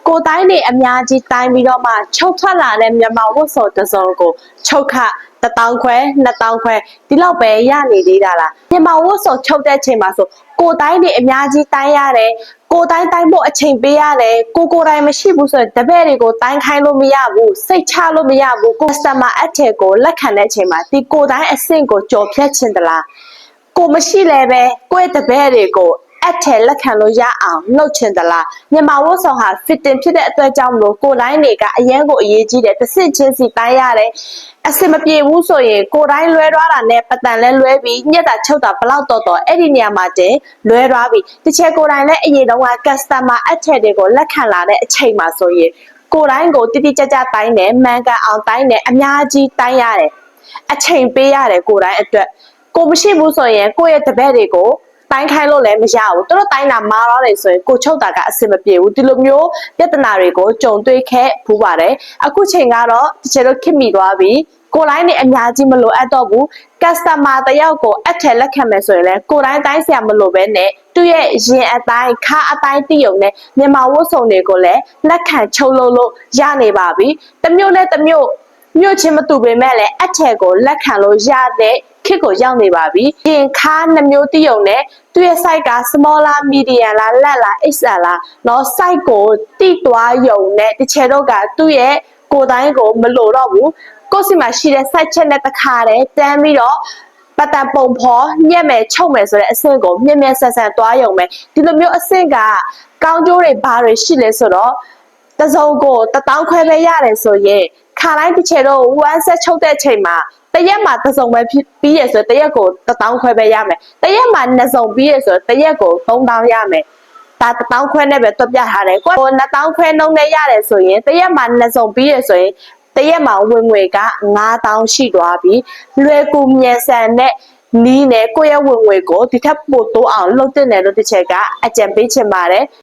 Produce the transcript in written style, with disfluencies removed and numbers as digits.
ကိုတိုင်းနေအများကြီးတိုင်းပြီးတော့မှချုပ်ထွက်လာတဲ့မြန်မာဝတ်စုံတစ်စုံကိုချုပ်ခ1000ခွဲ2000ခွဲဒီလောက်ပဲရနေသေးတာလားမြန်မာဝတ်စုံချုပ်တဲ့ချိန်မှာဆိုကိုတိုင်းနေအများကြီးတိုင်းရတယ်ကိုတိုင်းဖို့အချိန်ပေးရတယ်ကိုတိုင်းမရှိဘူးဆိုရင်တပည့်တွေကိုတိုင်းခိုင်းလို့မရဘူးစိတ်ချလို့မရဘူး customer အထည်ကိုလက်ခံတဲ့အချိန်မှာဒီကိုတိုင်းအဆင့်ကိုကြော်ဖြတ်ချင်သလားကိုမရှိလဲပဲကိုယ့်တပည့်တွေကိုအထည်လက်ခံလို့ရအောင်နှုတ်ချင်သလားမြန်မာဝတ်ဆောင်ဟာ fitting ဖြစ်တဲ့အတွက်ကြောင့်မလို့ကိုတိုင်းတွေကအရန်ကိုအရေးကြီးတယ်တစ်ဆင့်ချင်းစီတိုင်းရတယ်အစင်မပြေဘူးဆိုရင်ကိုတိုင်းလွဲသွားတာနဲ့ပတန်လဲလွဲပြီးညက်တာချုပ်တာဘလောက်တော့အဲ့ဒီနေရာမှာတင်လွဲသွားပြီတစ်ချက်ကိုတိုင်းလဲအရင်တော့က customer အထည်တွေကိုလက်ခံလာတဲ့အချိန်မှာဆိုရင်ကိုတိုင်းကိုတိတိကျကျတိုင်းတယ်မှန်ကန်အောင်တိုင်းတယ်အများကြီးတိုင်းရတယ်အချိန်ပေးရတယ်ကိုတိုင်းအတွက်ကိုမရှိဘူးဆိုရင်ကိုယ့်ရဲ့တပည့်တွေကိုတိုင်းခိုင်းလို့လည်းမရဘူးသူတို့တိုင်းတာမာတော့တယ်ဆိုရင်ကိုချုပ်တာကအဆင်မပြေဘူးဒီလိုမျိုးပြဿနာတွေကိုကြုံတွေ့ခဲ့ဖူးပါတယ်အခုချိန်ကတော့တချို့တို့ခင်မိသွားပြီကိုတိုင်းနေအများကြီးမလိုအပ်တော့ဘူး customer တယောက်ကိုအထည်လက်ခံမယ်ဆိုရင်လည်းကိုတိုင်းဆရာမလိုပဲနဲ့သူ့ရဲ့ရင်အတိုင်းခါအတိုင်းတည်ုံနဲ့မြန်မာဝတ်စုံတွေကိုလည်းလက်ခံချုပ်လို့ရနေပါပြီတမျိုးနဲ့တမျိုးမြို့ချင်းမတူပေမဲ့လည်းအထည်ကိုလက်ခံလို့ရတဲ့ခစ်ကိုရောက်နေပါပြီရင်ခါနှမျိုးတည်ုံနဲ့သူ့ရဲ့ site က small လား medium လား large လား XL လားနော် site ကိုတိသွားယုံနဲ့တချေတော့ကသူ့ရဲ့ကိုတိုင်းကိုမလိုတော့ဘူးကိုယ့်စီမှာရှိတဲ့ site ချက်နဲ့တခါတည်းတန်းပြီးတော့ပတ်တန်ပုံဖော်ညက်မယ်ချုပ်မယ်ဆိုတဲ့အဆင့်ကိုမြင်ဆန်သွားယုံမယ်ဒီလိုမျိုးအဆင့်ကကောင်းကျိုးတွေဘာတွေရှိလဲဆိုတော့တစုံကို1000ခွဲပဲရတယ်ဆိုရင်ခါတိုင်းတစ်ချက်တော့1 set ချုပ်တဲ့ချိန်မှာတရက်မှာတစ်စုံပဲပြီးရဆိုတရက်ကို1000ခွဲပဲရမယ်တရက်မှာ2စုံပြီးရဆိုတရက်ကို3000ရမယ်ဒါ1000ခွဲနဲ့ပဲတွက်ပြထားတယ်ကို2000ခွဲနှုန်းနဲ့ရတယ်ဆိုရင်တရက်မှာ2စုံပြီးရဆိုရင်တရက်မှာဝင်ငွေက9000ရှိသွားပြီလွယ်ကူမြန်ဆန်တဲ့နီးနဲ့ကိုယ့်ရဲ့ဝင်ငွေကိုဒီထက်ပိုတိုးအောင်လုပ်တင်တယ်လို့တစ်ချက်ကအကြံပေးချင်ပါတယ်